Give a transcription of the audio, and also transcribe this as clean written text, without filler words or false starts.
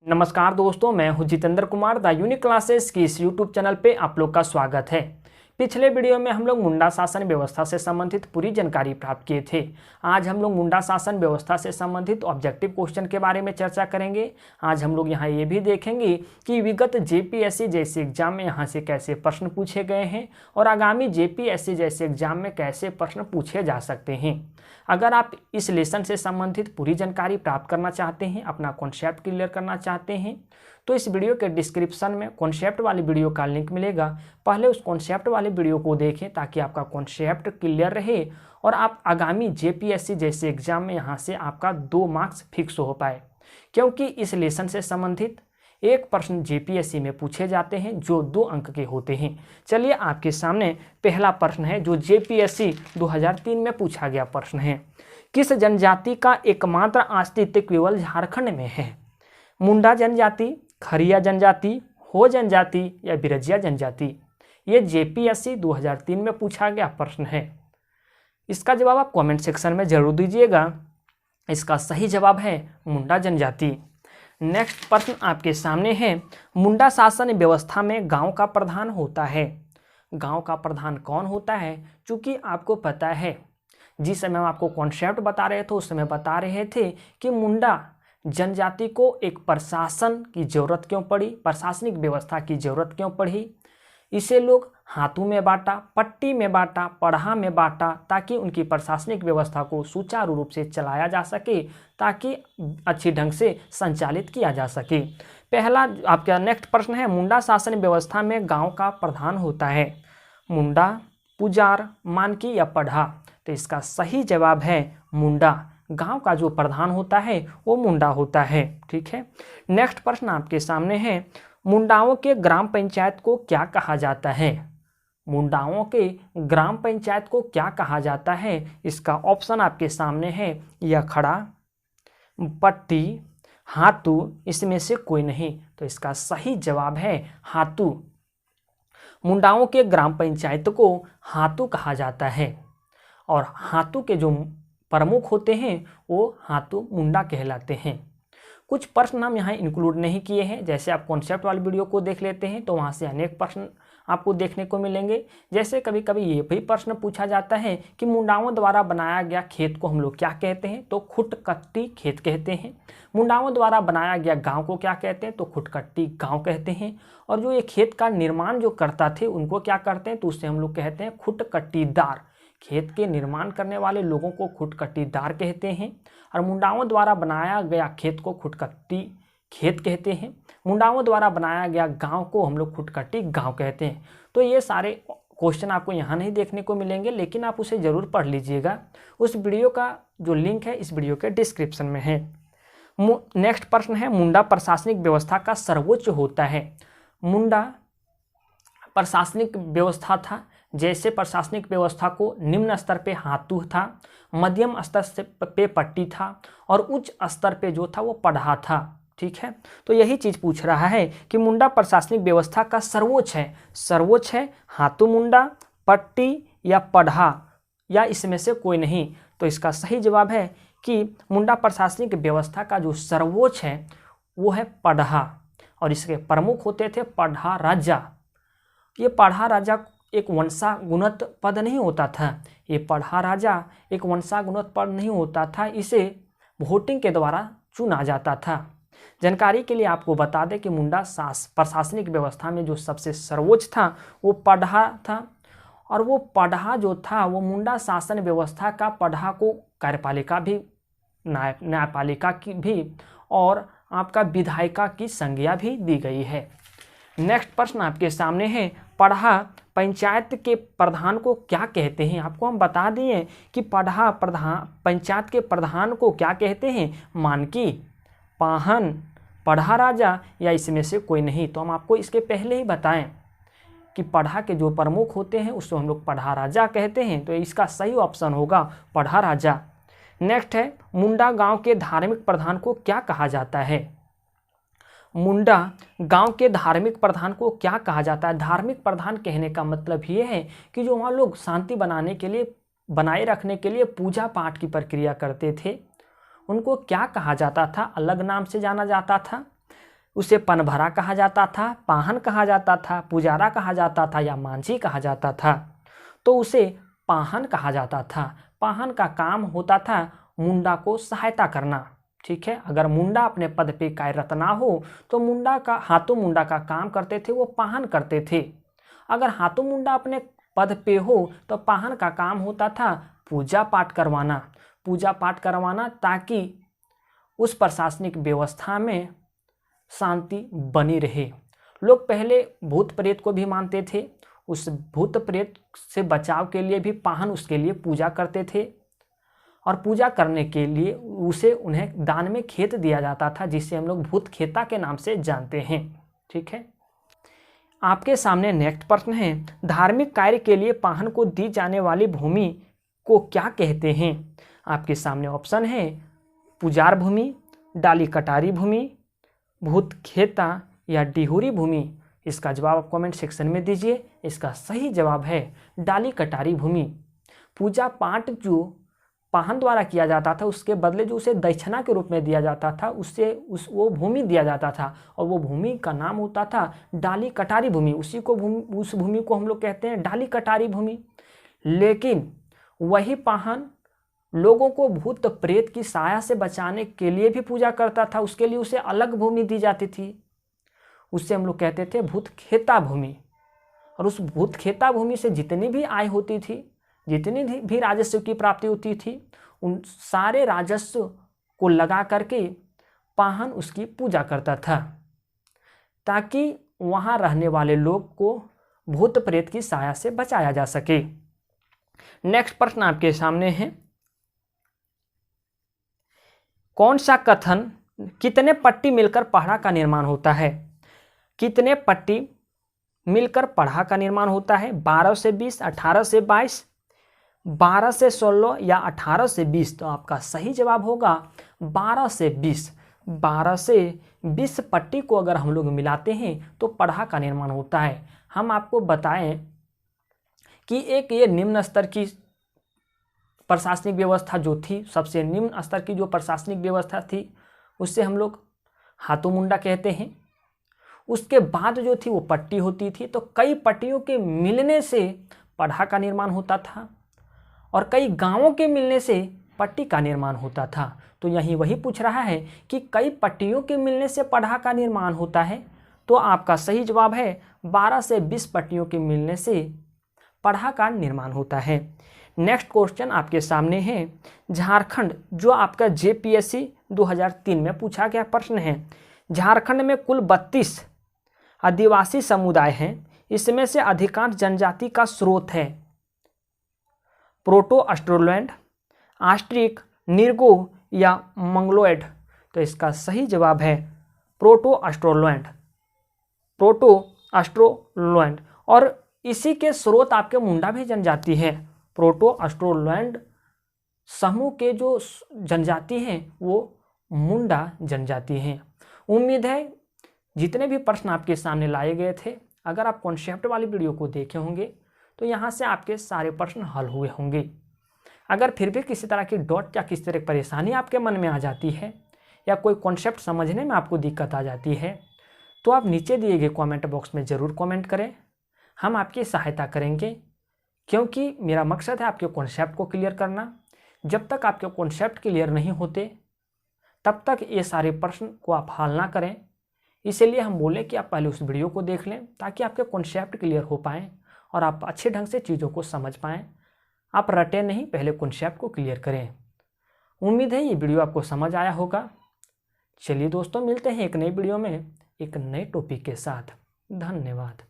नमस्कार दोस्तों, मैं हूं Jitendra Kumar. The unique classes की इस यूट्यूब चैनल पे आप लोग का स्वागत है। पिछले वीडियो में हम लोग मुंडा शासन व्यवस्था से संबंधित पूरी जानकारी प्राप्त किए थे। आज हम लोग मुंडा शासन व्यवस्था से संबंधित ऑब्जेक्टिव क्वेश्चन के बारे में चर्चा करेंगे। आज हम लोग यहाँ ये भी देखेंगे कि विगत जेपीएससी जैसे एग्जाम में यहाँ से कैसे प्रश्न पूछे गए हैं और आगामी जेपीएससी जैसे एग्जाम में कैसे प्रश्न पूछे जा सकते हैं। अगर आप इस लेसन से संबंधित पूरी जानकारी प्राप्त करना चाहते हैं, अपना कॉन्सेप्ट क्लियर करना चाहते हैं, तो इस वीडियो के डिस्क्रिप्शन में कॉन्सेप्ट वाली वीडियो का लिंक मिलेगा। पहले उस कॉन्सेप्ट वाली वीडियो को देखें ताकि आपका कॉन्सेप्ट क्लियर रहे और आप आगामी जेपीएससी जैसे एग्जाम में यहाँ से आपका 2 मार्क्स फिक्स हो पाए, क्योंकि इस लेसन से संबंधित एक प्रश्न जेपीएससी में पूछे जाते हैं जो 2 अंक के होते हैं। चलिए आपके सामने पहला प्रश्न है जो जेपीएससी 2003 में पूछा गया प्रश्न है। किस जनजाति का एकमात्र अस्तित्व केवल झारखंड में है? मुंडा जनजाति, खरिया जनजाति, हो जनजाति या बिरजिया जनजाति? ये जेपीएससी 2003 में पूछा गया प्रश्न है। इसका जवाब आप कमेंट सेक्शन में जरूर दीजिएगा। इसका सही जवाब है मुंडा जनजाति। नेक्स्ट प्रश्न आपके सामने है, मुंडा शासन व्यवस्था में गांव का प्रधान होता है। गांव का प्रधान कौन होता है? चूंकि आपको पता है, जिस समय हम आपको कॉन्सेप्ट बता रहे थे उस समय बता रहे थे कि मुंडा जनजाति को एक प्रशासन की जरूरत क्यों पड़ी, प्रशासनिक व्यवस्था की जरूरत क्यों पड़ी। इसे लोग हाथों में बांटा, पट्टी में बांटा, पढ़ा में बांटा, ताकि उनकी प्रशासनिक व्यवस्था को सुचारू रूप से चलाया जा सके, ताकि अच्छी ढंग से संचालित किया जा सके। पहला आपका नेक्स्ट प्रश्न है, मुंडा शासन व्यवस्था में गांव का प्रधान होता है। मुंडा, पुजार, मानकी या पढ़ा? तो इसका सही जवाब है मुंडा। गांव का जो प्रधान होता है वो मुंडा होता है। ठीक है। नेक्स्ट प्रश्न आपके सामने है, मुंडाओं के ग्राम पंचायत को क्या कहा जाता है? मुंडाओं के ग्राम पंचायत को क्या कहा जाता है? इसका ऑप्शन आपके सामने है यखड़ा, पट्टी, हातू, इसमें से कोई नहीं। तो इसका सही जवाब है हातू। मुंडाओं के ग्राम पंचायत को हातू कहा जाता है और हातू के जो प्रमुख होते हैं वो हातू मुंडा कहलाते हैं। कुछ प्रश्न हम यहाँ इंक्लूड नहीं किए हैं, जैसे आप कॉन्सेप्ट वाली वीडियो को देख लेते हैं तो वहाँ से अनेक प्रश्न आपको देखने को मिलेंगे। जैसे कभी कभी ये भी प्रश्न पूछा जाता है कि मुंडाओं द्वारा बनाया गया खेत को हम लोग क्या कहते हैं? तो खुटकट्टी खेत कहते हैं। मुंडाओं द्वारा बनाया गया गांव को क्या कहते हैं? तो खुटकट्टी गांव कहते हैं। और जो ये खेत का निर्माण जो करता थे उनको क्या करते हैं? तो उससे हम लोग कहते हैं खुटकट्टीदार। खेत के निर्माण करने वाले लोगों को खुटकट्टीदार कहते हैं और मुंडाओं द्वारा बनाया गया खेत को खुटकट्टी खेत कहते हैं। मुंडाओं द्वारा बनाया गया गांव को हम लोग खुटकट्टी गांव कहते हैं। तो ये सारे क्वेश्चन आपको यहाँ नहीं देखने को मिलेंगे, लेकिन आप उसे ज़रूर पढ़ लीजिएगा। उस वीडियो का जो लिंक है इस वीडियो के डिस्क्रिप्शन में है। नेक्स्ट प्रश्न है, मुंडा प्रशासनिक व्यवस्था का सर्वोच्च होता है। मुंडा प्रशासनिक व्यवस्था था, जैसे प्रशासनिक व्यवस्था को निम्न स्तर पे हातू था, मध्यम स्तर पे पट्टी था और उच्च स्तर पे जो था वो पढ़ा था। ठीक है। तो यही चीज़ पूछ रहा है कि मुंडा प्रशासनिक व्यवस्था का सर्वोच्च है हातू मुंडा, पट्टी या पढ़ा, या इसमें से कोई नहीं। तो इसका सही जवाब है कि मुंडा प्रशासनिक व्यवस्था का जो सर्वोच्च है वो है पढ़ा और इसके प्रमुख होते थे पढ़ा राजा। ये पढ़ा राजा एक वंशागुणत पद नहीं होता था। ये पढ़ा राजा एक वंशागुणत पद नहीं होता था, इसे वोटिंग के द्वारा चुना जाता था। जानकारी के लिए आपको बता दें कि मुंडा प्रशासनिक व्यवस्था में जो सबसे सर्वोच्च था वो पढ़ा था और वो पढ़ा जो था वो मुंडा शासन व्यवस्था का पढ़ा को कार्यपालिका भी, न्यायपालिका की भी और आपका विधायिका की संज्ञा भी दी गई है। नेक्स्ट प्रश्न आपके सामने है, पढ़ा पंचायत के प्रधान को क्या कहते हैं? आपको हम बता दिए कि पढ़ा पंचायत के प्रधान को क्या कहते हैं? मानकी, पाहन, पढ़ा राजा या इसमें से कोई नहीं। तो हम आपको इसके पहले ही बताएं कि पढ़ा के जो प्रमुख होते हैं उसको हम लोग पढ़ा राजा कहते हैं। तो इसका सही ऑप्शन होगा पढ़ा राजा। नेक्स्ट है, मुंडा गांव के धार्मिक प्रधान को क्या कहा जाता है? मुंडा गांव के धार्मिक प्रधान को क्या कहा जाता है? धार्मिक प्रधान कहने का मतलब ये है कि जो वहाँ लोग शांति बनाए रखने के लिए पूजा पाठ की प्रक्रिया करते थे, उनको क्या कहा जाता था? अलग नाम से जाना जाता था। उसे पनभरा कहा जाता था, पाहन कहा जाता था, पुजारा कहा जाता था या मांझी कहा जाता था? तो उसे पाहन कहा जाता था। पाहन का काम होता था मुंडा को सहायता करना। ठीक है, अगर मुंडा अपने पद पे कार्यरत ना हो तो मुंडा का हाथों मुंडा का काम करते थे वो पाहन करते थे। अगर हाथों मुंडा अपने पद पे हो तो पाहन का काम होता था पूजा पाठ करवाना। पूजा पाठ करवाना ताकि उस प्रशासनिक व्यवस्था में शांति बनी रहे। लोग पहले भूत प्रेत को भी मानते थे। उस भूत प्रेत से बचाव के लिए भी पाहन उसके लिए पूजा करते थे और पूजा करने के लिए उन्हें दान में खेत दिया जाता था, जिसे हम लोग भूत खेता के नाम से जानते हैं। ठीक है, आपके सामने नेक्स्ट प्रश्न है, धार्मिक कार्य के लिए पाहन को दी जाने वाली भूमि को क्या कहते हैं? आपके सामने ऑप्शन है पुजार भूमि, डाली कटारी भूमि, भूत खेता या डिहुरी भूमि। इसका जवाब आप कमेंट सेक्शन में दीजिए। इसका सही जवाब है डाली कटारी भूमि। पूजा पाठ जो पाहन द्वारा किया जाता था उसके बदले जो उसे दक्षिणा के रूप में दिया जाता था वो भूमि दिया जाता था और वो भूमि का नाम होता था डाली कटारी भूमि। उस भूमि को हम लोग कहते हैं डाली कटारी भूमि। लेकिन वही पाहन लोगों को भूत प्रेत की साया से बचाने के लिए भी पूजा करता था, उसके लिए उसे अलग भूमि दी जाती थी, उससे हम लोग कहते थे भूत खेता भूमि। और उस भूत खेता भूमि से जितनी भी आय होती थी, जितनी भी राजस्व की प्राप्ति होती थी, उन सारे राजस्व को लगा करके पाहन उसकी पूजा करता था ताकि वहाँ रहने वाले लोग को भूत प्रेत की साया से बचाया जा सके। नेक्स्ट प्रश्न आपके सामने है, कौन सा कथन कितने पट्टी मिलकर पहाड़ा का निर्माण होता है? कितने पट्टी मिलकर पहाड़ा का निर्माण होता है? 12 से 20, 18 से 22, 12 से 16 या 18 से 20? तो आपका सही जवाब होगा 12 से 20। 12 से 20 पट्टी को अगर हम लोग मिलाते हैं तो पहाड़ा का निर्माण होता है। हम आपको बताएं कि एक ये निम्न स्तर की प्रशासनिक व्यवस्था जो थी, सबसे निम्न स्तर की जो प्रशासनिक व्यवस्था थी उससे हम लोग हाथों मुंडा कहते हैं। उसके बाद जो थी वो पट्टी होती थी। तो कई पट्टियों के मिलने से पढ़ा का निर्माण होता था और कई गांवों के मिलने से पट्टी का निर्माण होता था। तो यही वही पूछ रहा है कि कई पट्टियों के मिलने से पढ़ा का निर्माण होता है। तो आपका सही जवाब है 12 से 20 पट्टियों के मिलने से पढ़ा का निर्माण होता है। नेक्स्ट क्वेश्चन आपके सामने है, झारखंड जो आपका JPSC 2003 में पूछा गया प्रश्न है। झारखंड में कुल 32 आदिवासी समुदाय हैं, इसमें से अधिकांश जनजाति का स्रोत है प्रोटो ऑस्ट्रोलैंड, आस्ट्रिक, निर्गो या मंगलोइड। तो इसका सही जवाब है प्रोटो ऑस्ट्रोलैंड, प्रोटो ऑस्ट्रोलैंड। और इसी के स्रोत आपके मुंडा भी जनजाति है। प्रोटो ऑस्ट्रोलैंड समूह के जो जनजाति हैं वो मुंडा जनजाति हैं। उम्मीद है जितने भी प्रश्न आपके सामने लाए गए थे, अगर आप कॉन्सेप्ट वाली वीडियो को देखे होंगे तो यहाँ से आपके सारे प्रश्न हल हुए होंगे। अगर फिर भी किसी तरह की डॉट या किसी तरह की परेशानी आपके मन में आ जाती है या कोई कॉन्सेप्ट समझने में आपको दिक्कत आ जाती है तो आप नीचे दिए गए कमेंट बॉक्स में ज़रूर कमेंट करें, हम आपकी सहायता करेंगे। क्योंकि मेरा मकसद है आपके कॉन्सेप्ट को क्लियर करना। जब तक आपके कॉन्सेप्ट क्लियर नहीं होते तब तक ये सारे प्रश्न को आप हल ना करें। इसलिए हम बोले कि आप पहले उस वीडियो को देख लें ताकि आपके कॉन्सेप्ट क्लियर हो पाएँ और आप अच्छे ढंग से चीज़ों को समझ पाएँ। आप रटे नहीं, पहले कॉन्सेप्ट को क्लियर करें। उम्मीद है ये वीडियो आपको समझ आया होगा। चलिए दोस्तों, मिलते हैं एक नई वीडियो में एक नए टॉपिक के साथ। धन्यवाद।